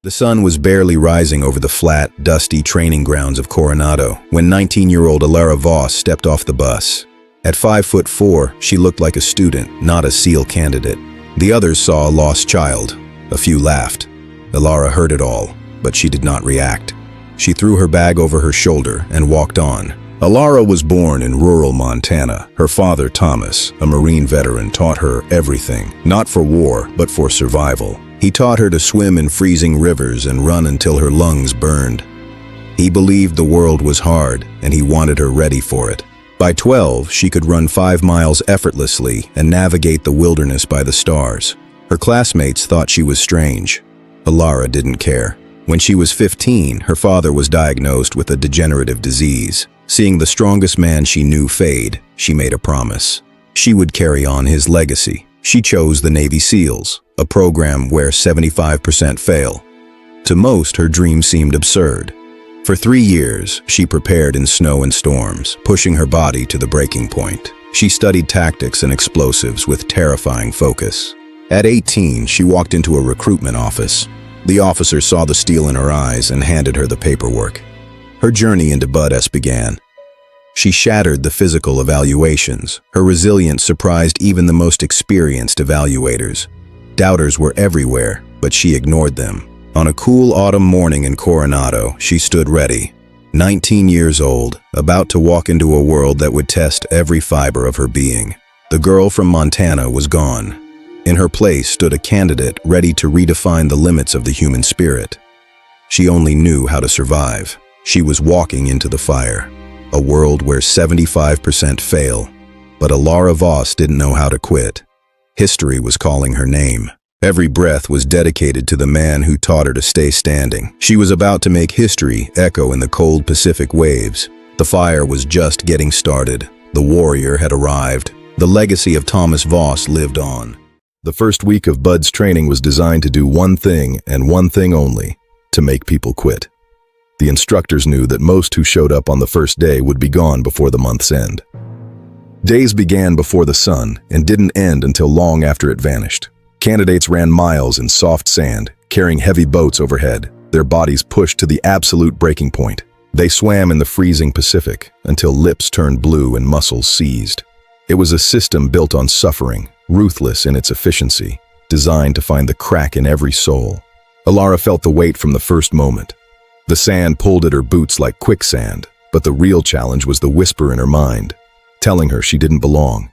The sun was barely rising over the flat, dusty training grounds of Coronado when 19-year-old Alara Voss stepped off the bus. At 5'4", she looked like a student, not a SEAL candidate. The others saw a lost child. A few laughed. Alara heard it all, but she did not react. She threw her bag over her shoulder and walked on. Alara was born in rural Montana. Her father, Thomas, a Marine veteran, taught her everything, not for war, but for survival. He taught her to swim in freezing rivers and run until her lungs burned. He believed the world was hard, and he wanted her ready for it. By 12, she could run 5 miles effortlessly and navigate the wilderness by the stars. Her classmates thought she was strange. Alara didn't care. When she was 15, her father was diagnosed with a degenerative disease. Seeing the strongest man she knew fade, she made a promise. She would carry on his legacy. She chose the Navy SEALs, a program where 75% fail. To most, her dream seemed absurd. For 3 years, she prepared in snow and storms, pushing her body to the breaking point. She studied tactics and explosives with terrifying focus. At 18, she walked into a recruitment office. The officer saw the steel in her eyes and handed her the paperwork. Her journey into BUD/S began. She shattered the physical evaluations. Her resilience surprised even the most experienced evaluators. Doubters were everywhere, but she ignored them. On a cool autumn morning in Coronado, she stood ready. 19 years old, about to walk into a world that would test every fiber of her being. The girl from Montana was gone. In her place stood a candidate ready to redefine the limits of the human spirit. She only knew how to survive. She was walking into the fire. A world where 75% fail. But Alara Voss didn't know how to quit. History was calling her name. Every breath was dedicated to the man who taught her to stay standing. She was about to make history echo in the cold Pacific waves. The fire was just getting started. The warrior had arrived. The legacy of Thomas Voss lived on. The first week of BUD/S training was designed to do one thing and one thing only: to make people quit. The instructors knew that most who showed up on the first day would be gone before the month's end. Days began before the sun and didn't end until long after it vanished. Candidates ran miles in soft sand, carrying heavy boats overhead, their bodies pushed to the absolute breaking point. They swam in the freezing Pacific until lips turned blue and muscles seized. It was a system built on suffering, ruthless in its efficiency, designed to find the crack in every soul. Alara felt the weight from the first moment. The sand pulled at her boots like quicksand, but the real challenge was the whisper in her mind, telling her she didn't belong.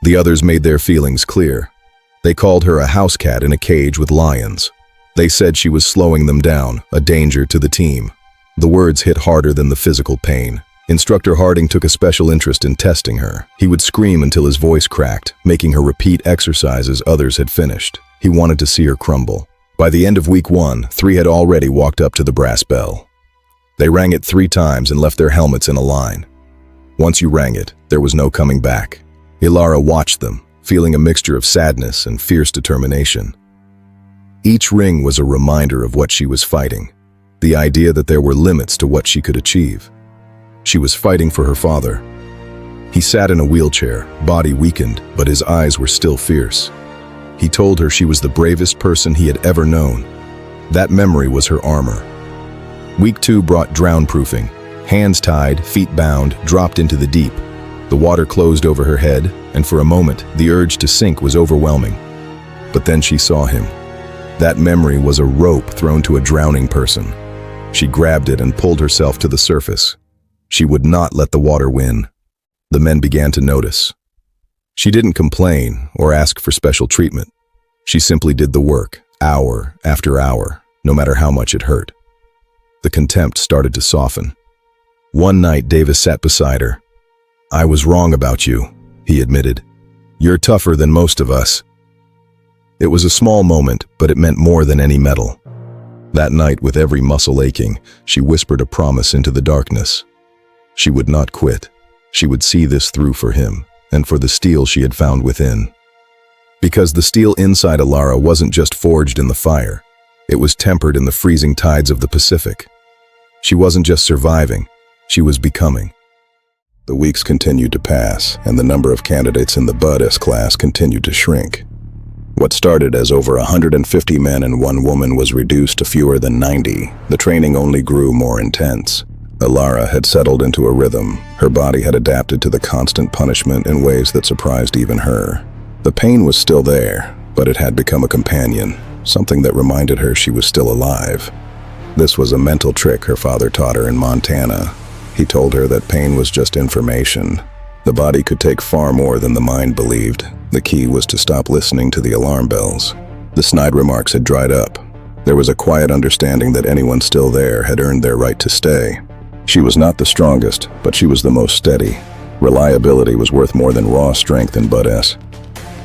The others made their feelings clear. They called her a house cat in a cage with lions. They said she was slowing them down, a danger to the team. The words hit harder than the physical pain. Instructor Harding took a special interest in testing her. He would scream until his voice cracked, making her repeat exercises others had finished. He wanted to see her crumble. By the end of week 1, 3 had already walked up to the brass bell. They rang it 3 times and left their helmets in a line. Once you rang it, there was no coming back. Alara watched them, feeling a mixture of sadness and fierce determination. Each ring was a reminder of what she was fighting, the idea that there were limits to what she could achieve. She was fighting for her father. He sat in a wheelchair, body weakened, but his eyes were still fierce. He told her she was the bravest person he had ever known. That memory was her armor. Week 2 brought drown-proofing. Hands tied, feet bound, dropped into the deep. The water closed over her head, and for a moment, the urge to sink was overwhelming. But then she saw him. That memory was a rope thrown to a drowning person. She grabbed it and pulled herself to the surface. She would not let the water win. The men began to notice. She didn't complain or ask for special treatment. She simply did the work, hour after hour, no matter how much it hurt. The contempt started to soften. One night, Davis sat beside her. "I was wrong about you," he admitted. "You're tougher than most of us." It was a small moment, but it meant more than any medal. That night, with every muscle aching, she whispered a promise into the darkness. She would not quit. She would see this through for him, and for the steel she had found within. Because the steel inside Alara wasn't just forged in the fire, it was tempered in the freezing tides of the Pacific. She wasn't just surviving, she was becoming. The weeks continued to pass, and the number of candidates in the BUD/S class continued to shrink. What started as over 150 men and one woman was reduced to fewer than 90. The training only grew more intense. Alara had settled into a rhythm. Her body had adapted to the constant punishment in ways that surprised even her. The pain was still there, but it had become a companion, something that reminded her she was still alive. This was a mental trick her father taught her in Montana. He told her that pain was just information. The body could take far more than the mind believed. The key was to stop listening to the alarm bells. The snide remarks had dried up. There was a quiet understanding that anyone still there had earned their right to stay. She was not the strongest, but she was the most steady. Reliability was worth more than raw strength in Bud-S.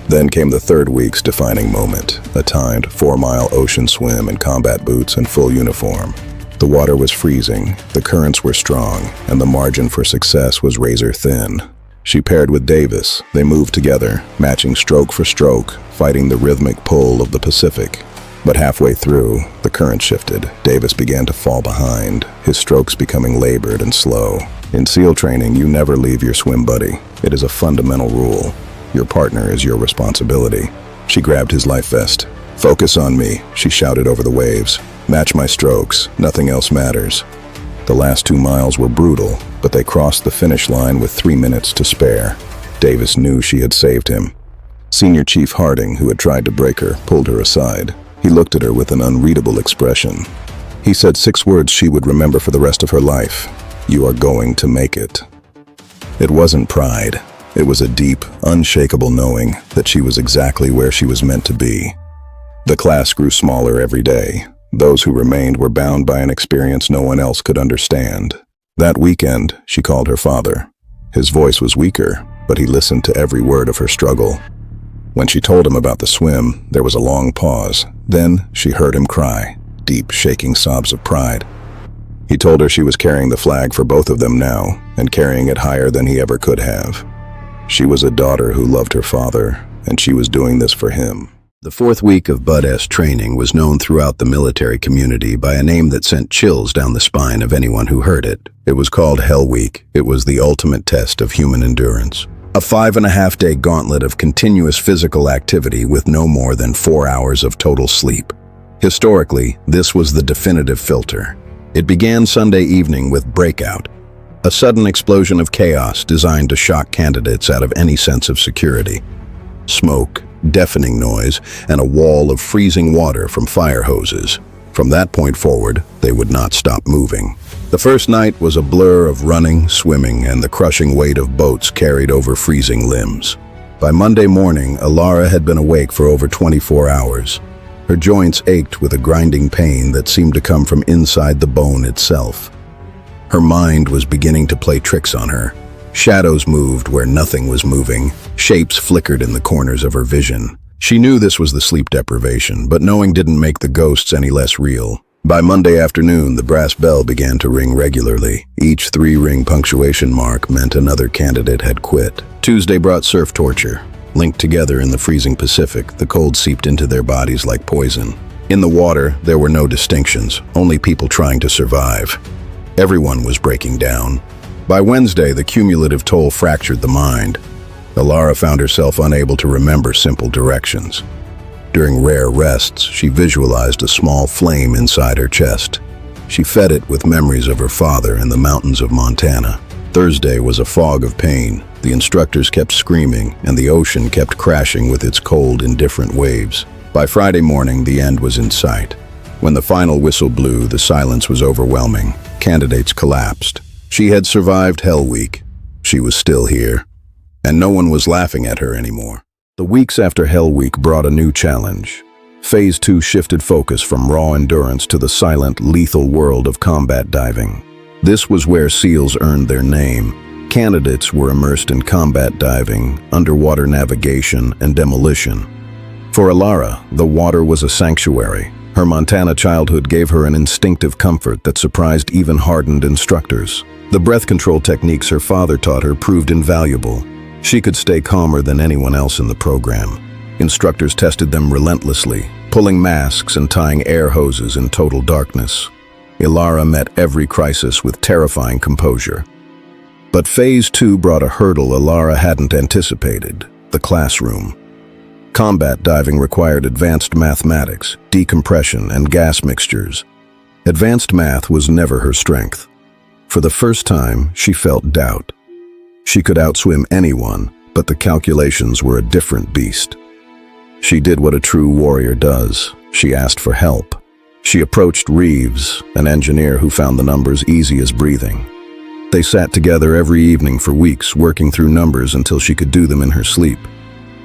Then came the third week's defining moment, a timed 4-mile ocean swim in combat boots and full uniform. The water was freezing, the currents were strong, and the margin for success was razor thin. She paired with Davis. They moved together, matching stroke for stroke, fighting the rhythmic pull of the Pacific. But halfway through, the current shifted. Davis began to fall behind, his strokes becoming labored and slow. In SEAL training, you never leave your swim buddy. It is a fundamental rule. Your partner is your responsibility. She grabbed his life vest. "Focus on me," she shouted over the waves. "Match my strokes. Nothing else matters." The last 2 miles were brutal, but they crossed the finish line with 3 minutes to spare. Davis knew she had saved him. Senior Chief Harding, who had tried to break her, pulled her aside. He looked at her with an unreadable expression. He said 6 words she would remember for the rest of her life. "You are going to make it." It wasn't pride. It was a deep, unshakable knowing that she was exactly where she was meant to be. The class grew smaller every day. Those who remained were bound by an experience no one else could understand. That weekend, she called her father. His voice was weaker, but he listened to every word of her struggle. When she told him about the swim, there was a long pause. Then she heard him cry, deep, shaking sobs of pride. He told her she was carrying the flag for both of them now, and carrying it higher than he ever could have. She was a daughter who loved her father, and she was doing this for him. The 4th week of Bud-S training was known throughout the military community by a name that sent chills down the spine of anyone who heard it. It was called Hell Week. It was the ultimate test of human endurance. A 5.5-day gauntlet of continuous physical activity with no more than 4 hours of total sleep. Historically, this was the definitive filter. It began Sunday evening with Breakout, a sudden explosion of chaos designed to shock candidates out of any sense of security. Smoke, deafening noise, and a wall of freezing water from fire hoses. From that point forward, they would not stop moving. The first night was a blur of running, swimming, and the crushing weight of boats carried over freezing limbs. By Monday morning, Alara had been awake for over 24 hours. Her joints ached with a grinding pain that seemed to come from inside the bone itself. Her mind was beginning to play tricks on her. Shadows moved where nothing was moving. Shapes flickered in the corners of her vision. She knew this was the sleep deprivation, but knowing didn't make the ghosts any less real. By Monday afternoon, the brass bell began to ring regularly. Each 3-ring punctuation mark meant another candidate had quit. Tuesday brought surf torture. Linked together in the freezing Pacific, the cold seeped into their bodies like poison. In the water, there were no distinctions, only people trying to survive. Everyone was breaking down. By Wednesday, the cumulative toll fractured the mind. Alara found herself unable to remember simple directions. During rare rests, she visualized a small flame inside her chest. She fed it with memories of her father and the mountains of Montana. Thursday was a fog of pain. The instructors kept screaming, and the ocean kept crashing with its cold, indifferent waves. By Friday morning, the end was in sight. When the final whistle blew, the silence was overwhelming. Candidates collapsed. She had survived Hell Week. She was still here. And no one was laughing at her anymore. The weeks after Hell Week brought a new challenge. Phase 2 shifted focus from raw endurance to the silent, lethal world of combat diving. This was where SEALs earned their name. Candidates were immersed in combat diving, underwater navigation, and demolition. For Alara, the water was a sanctuary. Her Montana childhood gave her an instinctive comfort that surprised even hardened instructors. The breath control techniques her father taught her proved invaluable. She could stay calmer than anyone else in the program. Instructors tested them relentlessly, pulling masks and tying air hoses in total darkness. Alara met every crisis with terrifying composure. But Phase 2 brought a hurdle Alara hadn't anticipated: the classroom. Combat diving required advanced mathematics, decompression, and gas mixtures. Advanced math was never her strength. For the first time, she felt doubt. She could outswim anyone, but the calculations were a different beast. She did what a true warrior does. She asked for help. She approached Reeves, an engineer who found the numbers easy as breathing. They sat together every evening for weeks, working through numbers until she could do them in her sleep.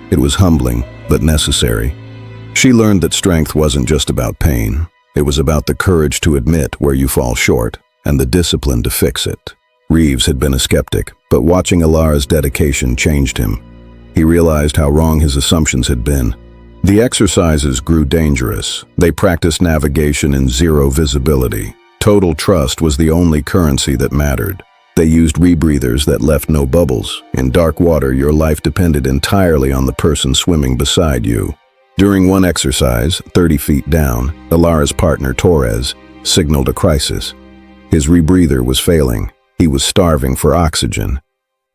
It was humbling, but necessary. She learned that strength wasn't just about pain. It was about the courage to admit where you fall short, and the discipline to fix it. Reeves had been a skeptic, but watching Ilara's dedication changed him. He realized how wrong his assumptions had been. The exercises grew dangerous. They practiced navigation in zero visibility. Total trust was the only currency that mattered. They used rebreathers that left no bubbles. In dark water, your life depended entirely on the person swimming beside you. During one exercise, 30 feet down, Ilara's partner, Torres, signaled a crisis. His rebreather was failing. He was starving for oxygen.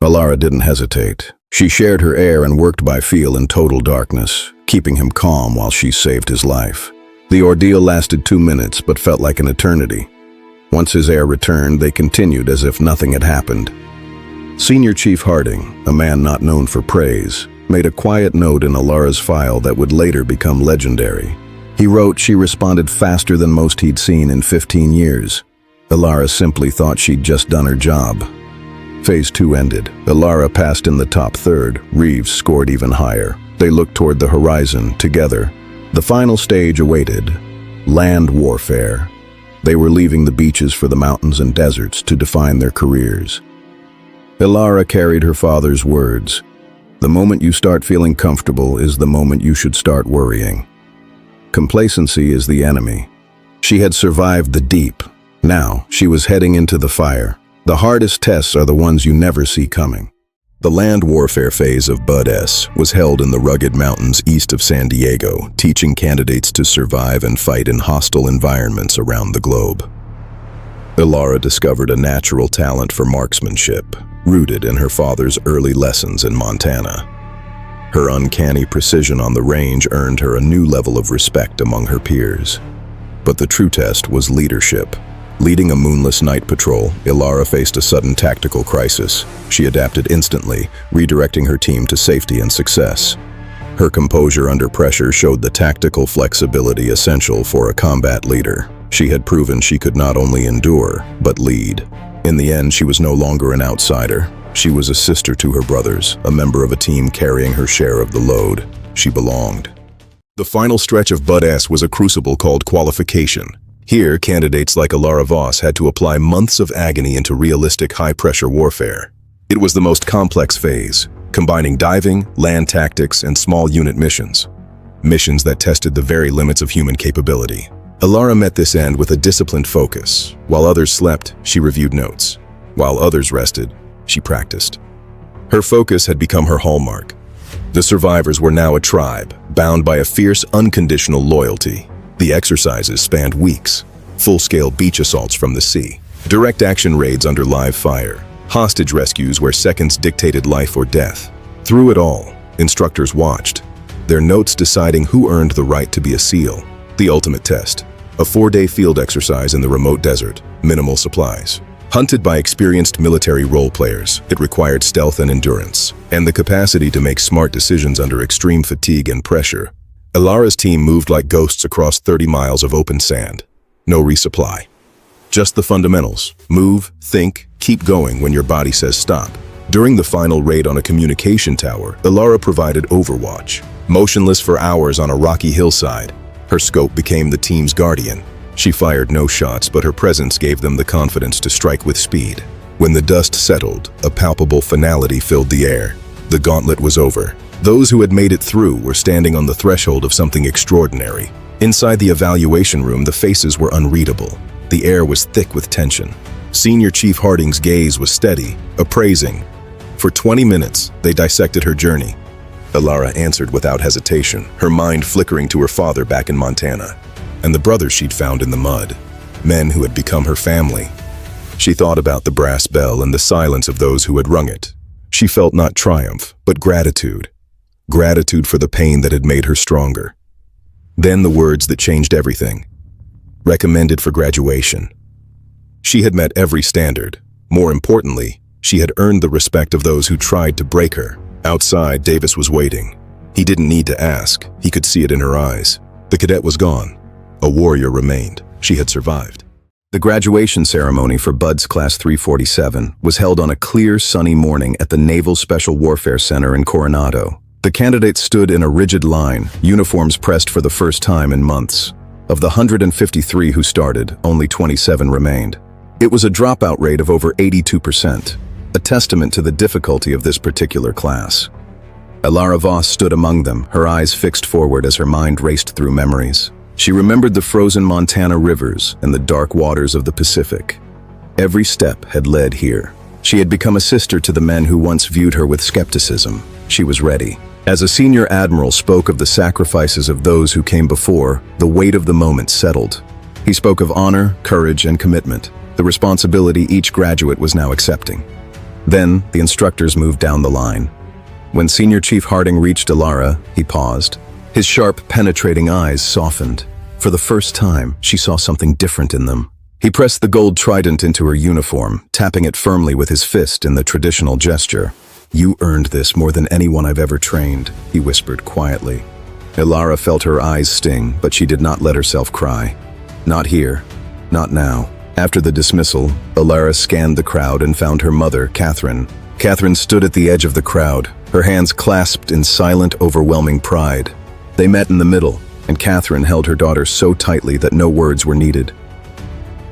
Ilara didn't hesitate. She shared her air and worked by feel in total darkness, keeping him calm while she saved his life. The ordeal lasted 2 minutes, but felt like an eternity. Once his air returned, they continued as if nothing had happened. Senior Chief Harding, a man not known for praise, made a quiet note in Ilara's file that would later become legendary. He wrote she responded faster than most he'd seen in 15 years. Ilara simply thought she'd just done her job. Phase 2 ended. Ilara passed in the top third. Reeves scored even higher. They looked toward the horizon together. The final stage awaited: land warfare. They were leaving the beaches for the mountains and deserts to define their careers. Ilara carried her father's words: "The moment you start feeling comfortable is the moment you should start worrying." Complacency is the enemy. She had survived the deep. Now, she was heading into the fire. The hardest tests are the ones you never see coming. The land warfare phase of Bud S was held in the rugged mountains east of San Diego, teaching candidates to survive and fight in hostile environments around the globe. Ilara discovered a natural talent for marksmanship, rooted in her father's early lessons in Montana. Her uncanny precision on the range earned her a new level of respect among her peers. But the true test was leadership. Leading a moonless night patrol, Ilara faced a sudden tactical crisis. She adapted instantly, redirecting her team to safety and success. Her composure under pressure showed the tactical flexibility essential for a combat leader. She had proven she could not only endure, but lead. In the end, she was no longer an outsider. She was a sister to her brothers, a member of a team carrying her share of the load. She belonged. The final stretch of Bud S was a crucible called qualification. Here, candidates like Ilara Voss had to apply months of agony into realistic high-pressure warfare. It was the most complex phase, combining diving, land tactics, and small unit missions. Missions that tested the very limits of human capability. Ilara met this end with a disciplined focus. While others slept, she reviewed notes. While others rested, she practiced. Her focus had become her hallmark. The survivors were now a tribe, bound by a fierce, unconditional loyalty. The exercises spanned weeks. Full-scale beach assaults from the sea, direct action raids under live fire, hostage rescues where seconds dictated life or death. Through it all, instructors watched, their notes deciding who earned the right to be a SEAL. The ultimate test, a 4-day field exercise in the remote desert, minimal supplies. Hunted by experienced military role players, it required stealth and endurance, and the capacity to make smart decisions under extreme fatigue and pressure. Ilara's team moved like ghosts across 30 miles of open sand. No resupply. Just the fundamentals. Move, think, keep going when your body says stop. During the final raid on a communication tower, Ilara provided overwatch. Motionless for hours on a rocky hillside, her scope became the team's guardian. She fired no shots, but her presence gave them the confidence to strike with speed. When the dust settled, a palpable finality filled the air. The gauntlet was over. Those who had made it through were standing on the threshold of something extraordinary. Inside the evaluation room, the faces were unreadable. The air was thick with tension. Senior Chief Harding's gaze was steady, appraising. For 20 minutes, they dissected her journey. Ilara answered without hesitation, her mind flickering to her father back in Montana, and the brothers she'd found in the mud, men who had become her family. She thought about the brass bell and the silence of those who had rung it. She felt not triumph, but gratitude. gratitude for the pain that had made her stronger. Then the words that changed everything. Recommended for graduation. She had met every standard. More importantly, she had earned the respect of those who tried to break her. Outside, Davis was waiting. He didn't need to ask. He could see it in her eyes. The cadet was gone. A warrior remained. She had survived. The graduation ceremony for Bud's Class 347 was held on a clear, sunny morning at the Naval Special Warfare Center in Coronado. The candidates stood in a rigid line, uniforms pressed for the first time in months. Of the 153 who started, only 27 remained. It was a dropout rate of over 82%, a testament to the difficulty of this particular class. Elara Voss stood among them, her eyes fixed forward as her mind raced through memories. She remembered the frozen Montana rivers and the dark waters of the Pacific. Every step had led here. She had become a sister to the men who once viewed her with skepticism. She was ready. As a senior admiral spoke of the sacrifices of those who came before, the weight of the moment settled. He spoke of honor, courage, and commitment, the responsibility each graduate was now accepting. Then, the instructors moved down the line. When Senior Chief Harding reached Elara, he paused. His sharp, penetrating eyes softened. For the first time, she saw something different in them. He pressed the gold trident into her uniform, tapping it firmly with his fist in the traditional gesture. "You earned this more than anyone I've ever trained," he whispered quietly. Elara felt her eyes sting, but she did not let herself cry. Not here. Not now. After the dismissal, Elara scanned the crowd and found her mother, Catherine. Catherine stood at the edge of the crowd, her hands clasped in silent, overwhelming pride. They met in the middle, and Catherine held her daughter so tightly that no words were needed.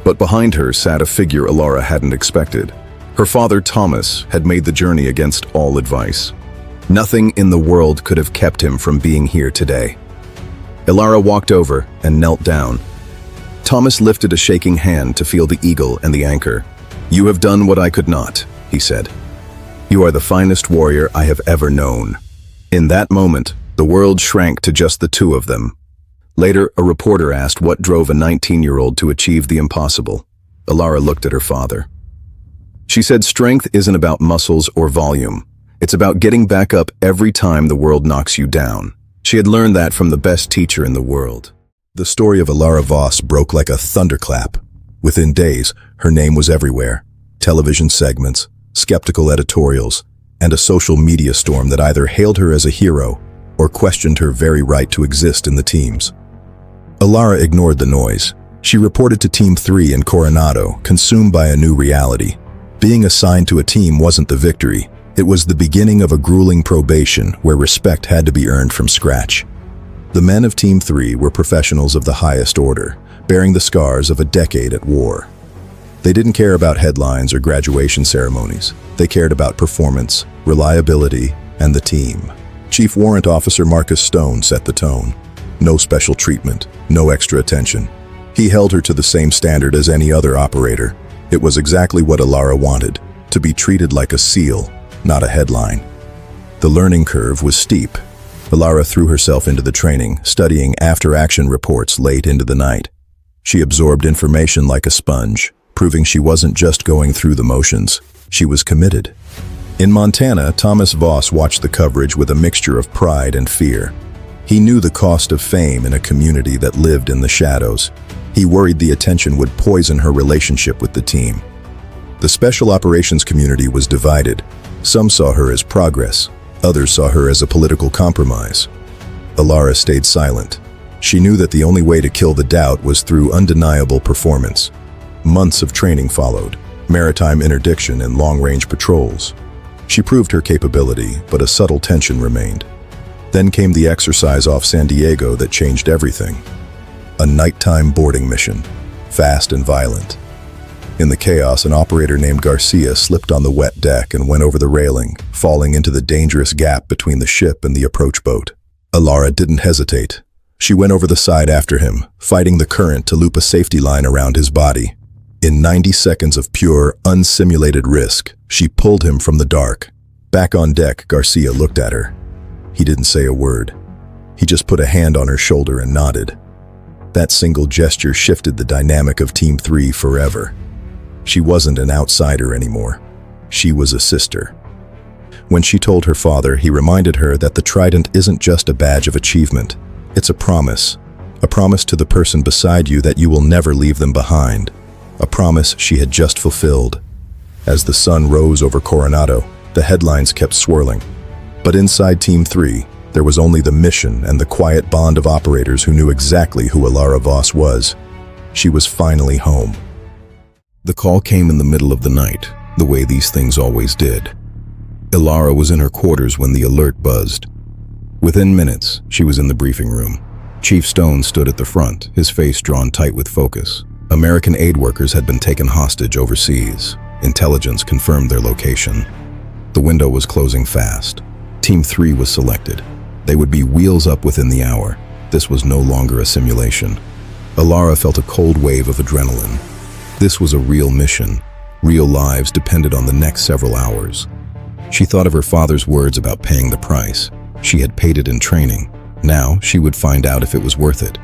But behind her sat a figure Elara hadn't expected. Her father, Thomas, had made the journey against all advice. Nothing in the world could have kept him from being here today. Elara walked over and knelt down. Thomas lifted a shaking hand to feel the eagle and the anchor. "You have done what I could not," he said. "You are the finest warrior I have ever known." In that moment, the world shrank to just the two of them. Later, a reporter asked what drove a 19-year-old to achieve the impossible. Elara looked at her father. She said strength isn't about muscles or volume. It's about getting back up every time the world knocks you down. She had learned that from the best teacher in the world. The story of Elara Voss broke like a thunderclap. Within days, her name was everywhere. Television segments, skeptical editorials, and a social media storm that either hailed her as a hero or questioned her very right to exist in the teams. Elara ignored the noise. She reported to Team 3 in Coronado, consumed by a new reality. Being assigned to a team wasn't the victory. It was the beginning of a grueling probation where respect had to be earned from scratch. The men of Team 3 were professionals of the highest order, bearing the scars of a decade at war. They didn't care about headlines or graduation ceremonies. They cared about performance, reliability, and the team. Chief Warrant Officer Marcus Stone set the tone. No special treatment, no extra attention. He held her to the same standard as any other operator. It was exactly what Elara wanted, to be treated like a SEAL, not a headline. The learning curve was steep. Elara threw herself into the training, studying after-action reports late into the night. She absorbed information like a sponge, proving she wasn't just going through the motions. She was committed. In Montana, Thomas Voss watched the coverage with a mixture of pride and fear. He knew the cost of fame in a community that lived in the shadows. He worried the attention would poison her relationship with the team. The special operations community was divided. Some saw her as progress. Others saw her as a political compromise. Elara stayed silent. She knew that the only way to kill the doubt was through undeniable performance. Months of training followed, maritime interdiction and long-range patrols. She proved her capability, but a subtle tension remained. Then came the exercise off San Diego that changed everything. A nighttime boarding mission, fast and violent. In the chaos, an operator named Garcia slipped on the wet deck and went over the railing, falling into the dangerous gap between the ship and the approach boat. Elara didn't hesitate. She went over the side after him, fighting the current to loop a safety line around his body. In 90 seconds of pure, unsimulated risk, she pulled him from the dark. Back on deck, Garcia looked at her. He didn't say a word. He just put a hand on her shoulder and nodded. That single gesture shifted the dynamic of Team 3 forever. She wasn't an outsider anymore. She was a sister. When she told her father, he reminded her that the trident isn't just a badge of achievement. It's a promise to the person beside you that you will never leave them behind. A promise she had just fulfilled. As the sun rose over Coronado, the headlines kept swirling. But inside Team 3, there was only the mission and the quiet bond of operators who knew exactly who Alara Voss was. She was finally home. The call came in the middle of the night, the way these things always did. Alara was in her quarters when the alert buzzed. Within minutes, she was in the briefing room. Chief Stone stood at the front, his face drawn tight with focus. American aid workers had been taken hostage overseas. Intelligence confirmed their location. The window was closing fast. Team 3 was selected. They would be wheels up within the hour. This was no longer a simulation. Alara felt a cold wave of adrenaline. This was a real mission. Real lives depended on the next several hours. She thought of her father's words about paying the price. She had paid it in training. Now she would find out if it was worth it.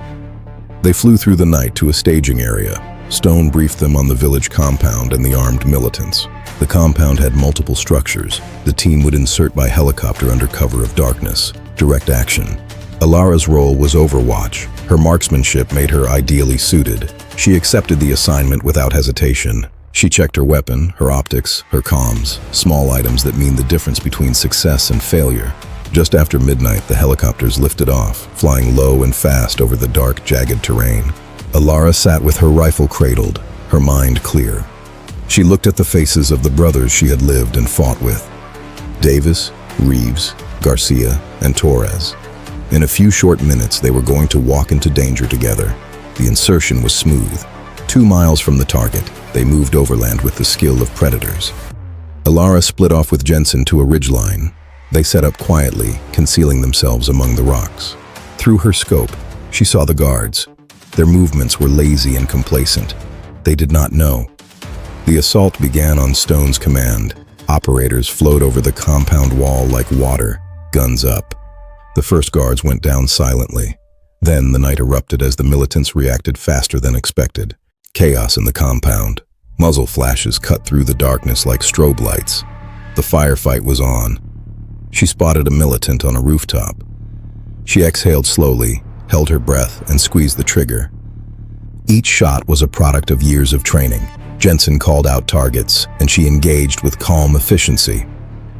They flew through the night to a staging area. Stone briefed them on the village compound and the armed militants. The compound had multiple structures. The team would insert by helicopter under cover of darkness. Direct action. Alara's role was overwatch. Her marksmanship made her ideally suited. She accepted the assignment without hesitation. She checked her weapon, her optics, her comms, small items that mean the difference between success and failure. Just after midnight, the helicopters lifted off, flying low and fast over the dark, jagged terrain. Alara sat with her rifle cradled, her mind clear. She looked at the faces of the brothers she had lived and fought with. Davis, Reeves, Garcia, and Torres. In a few short minutes, they were going to walk into danger together. The insertion was smooth. 2 miles from the target, they moved overland with the skill of predators. Alara split off with Jensen to a ridgeline. They set up quietly, concealing themselves among the rocks. Through her scope, she saw the guards. Their movements were lazy and complacent. They did not know. The assault began on Stone's command. Operators flowed over the compound wall like water, guns up. The first guards went down silently. Then the night erupted as the militants reacted faster than expected. Chaos in the compound. Muzzle flashes cut through the darkness like strobe lights. The firefight was on. She spotted a militant on a rooftop. She exhaled slowly, held her breath, and squeezed the trigger. Each shot was a product of years of training. Jensen called out targets, and she engaged with calm efficiency.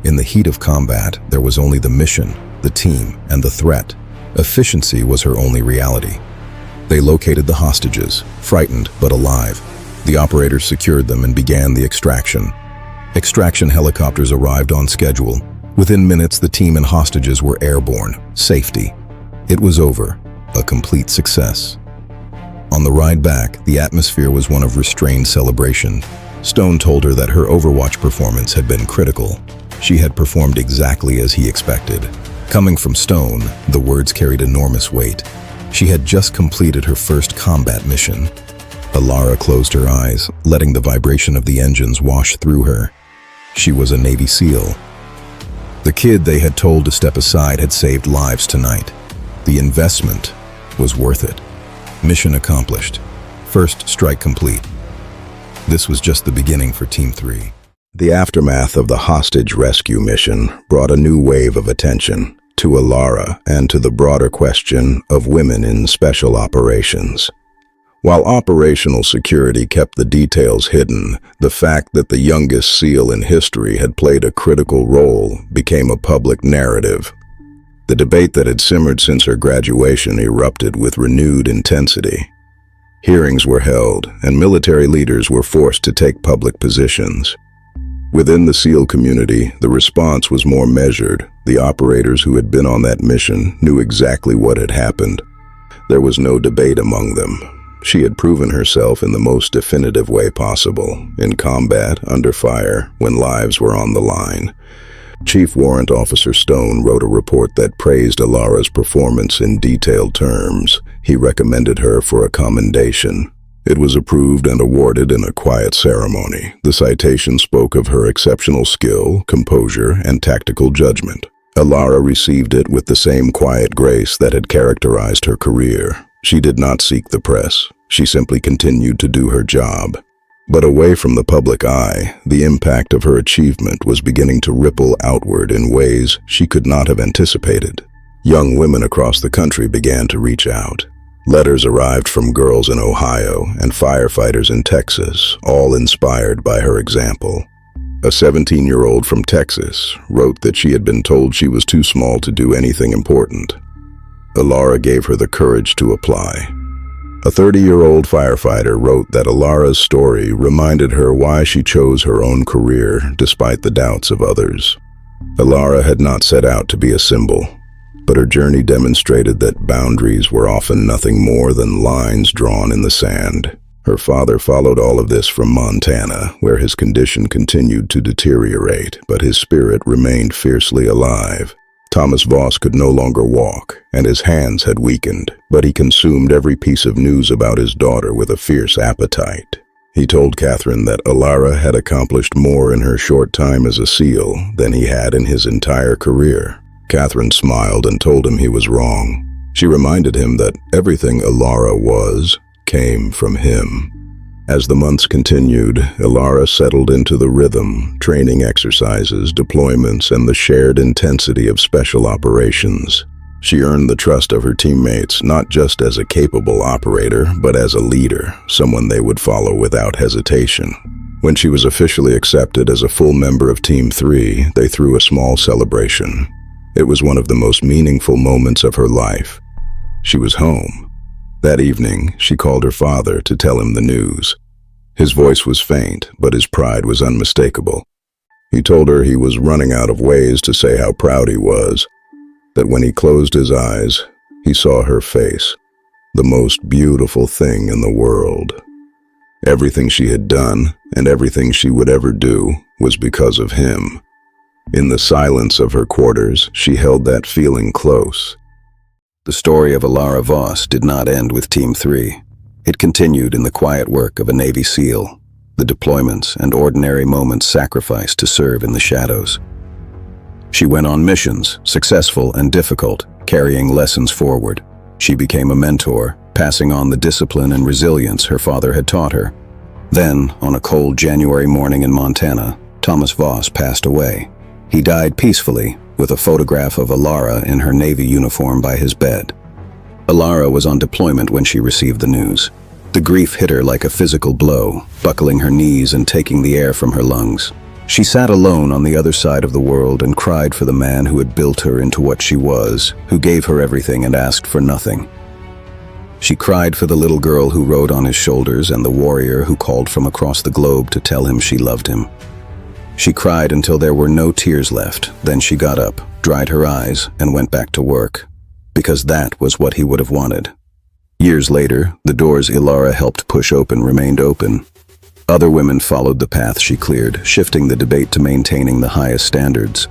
In the heat of combat, there was only the mission, the team, and the threat. Efficiency was her only reality. They located the hostages, frightened but alive. The operators secured them and began the extraction. Extraction helicopters arrived on schedule. Within minutes, the team and hostages were airborne. Safety. It was over. A complete success. On the ride back, the atmosphere was one of restrained celebration. Stone told her that her Overwatch performance had been critical. She had performed exactly as he expected. Coming from Stone, the words carried enormous weight. She had just completed her first combat mission. Alara closed her eyes, letting the vibration of the engines wash through her. She was a Navy SEAL. The kid they had told to step aside had saved lives tonight. The investment was worth it. Mission accomplished. First strike complete. This was just the beginning for Team 3. The aftermath of the hostage rescue mission brought a new wave of attention to Alara and to the broader question of women in special operations. While operational security kept the details hidden, the fact that the youngest SEAL in history had played a critical role became a public narrative. The debate that had simmered since her graduation erupted with renewed intensity. Hearings were held, and military leaders were forced to take public positions. Within the SEAL community, the response was more measured. The operators who had been on that mission knew exactly what had happened. There was no debate among them. She had proven herself in the most definitive way possible, in combat, under fire, when lives were on the line. Chief Warrant Officer Stone wrote a report that praised Alara's performance in detailed terms. He recommended her for a commendation. It was approved and awarded in a quiet ceremony. The citation spoke of her exceptional skill, composure, and tactical judgment. Alara received it with the same quiet grace that had characterized her career. She did not seek the press. She simply continued to do her job. But away from the public eye, the impact of her achievement was beginning to ripple outward in ways she could not have anticipated. Young women across the country began to reach out. Letters arrived from girls in Ohio and firefighters in Texas, all inspired by her example. A 17-year-old from Texas wrote that she had been told she was too small to do anything important. Alara gave her the courage to apply. A 30-year-old firefighter wrote that Alara's story reminded her why she chose her own career despite the doubts of others. Alara had not set out to be a symbol, but her journey demonstrated that boundaries were often nothing more than lines drawn in the sand. Her father followed all of this from Montana, where his condition continued to deteriorate, but his spirit remained fiercely alive. Thomas Voss could no longer walk, and his hands had weakened, but he consumed every piece of news about his daughter with a fierce appetite. He told Catherine that Alara had accomplished more in her short time as a SEAL than he had in his entire career. Catherine smiled and told him he was wrong. She reminded him that everything Alara was came from him. As the months continued, Alara settled into the rhythm, training exercises, deployments, and the shared intensity of special operations. She earned the trust of her teammates, not just as a capable operator, but as a leader, someone they would follow without hesitation. When she was officially accepted as a full member of Team 3, they threw a small celebration. It was one of the most meaningful moments of her life. She was home. That evening, she called her father to tell him the news. His voice was faint, but his pride was unmistakable. He told her he was running out of ways to say how proud he was, that when he closed his eyes, he saw her face, the most beautiful thing in the world. Everything she had done, and everything she would ever do, was because of him. In the silence of her quarters, she held that feeling close. The story of Alara Voss did not end with Team 3. It continued in the quiet work of a Navy SEAL, the deployments and ordinary moments sacrificed to serve in the shadows. She went on missions, successful and difficult, carrying lessons forward. She became a mentor, passing on the discipline and resilience her father had taught her. Then, on a cold January morning in Montana, Thomas Voss passed away. He died peacefully, with a photograph of Alara in her Navy uniform by his bed. Alara was on deployment when she received the news. The grief hit her like a physical blow, buckling her knees and taking the air from her lungs. She sat alone on the other side of the world and cried for the man who had built her into what she was, who gave her everything and asked for nothing. She cried for the little girl who rode on his shoulders and the warrior who called from across the globe to tell him she loved him. She cried until there were no tears left. Then she got up, dried her eyes, and went back to work, because that was what he would have wanted. Years later, the doors Alara helped push open remained open. Other women followed the path she cleared, shifting the debate to maintaining the highest standards.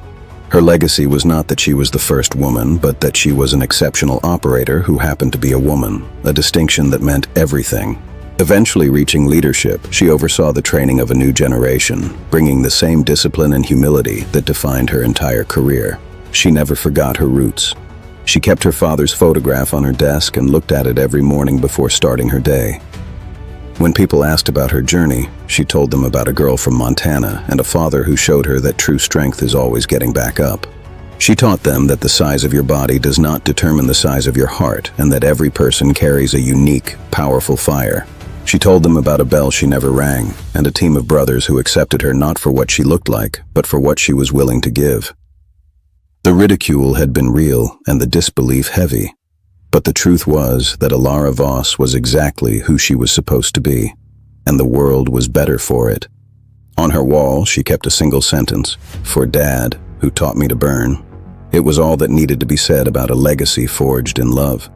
Her legacy was not that she was the first woman, but that she was an exceptional operator who happened to be a woman, a distinction that meant everything. Eventually reaching leadership, she oversaw the training of a new generation, bringing the same discipline and humility that defined her entire career. She never forgot her roots. She kept her father's photograph on her desk and looked at it every morning before starting her day. When people asked about her journey, she told them about a girl from Montana and a father who showed her that true strength is always getting back up. She taught them that the size of your body does not determine the size of your heart, and that every person carries a unique, powerful fire. She told them about a bell she never rang, and a team of brothers who accepted her not for what she looked like, but for what she was willing to give. The ridicule had been real and the disbelief heavy, but the truth was that Alara Voss was exactly who she was supposed to be, and the world was better for it. On her wall, she kept a single sentence, "For Dad, who taught me to burn." It was all that needed to be said about a legacy forged in love.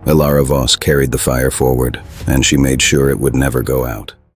Alara Voss carried the fire forward, and she made sure it would never go out.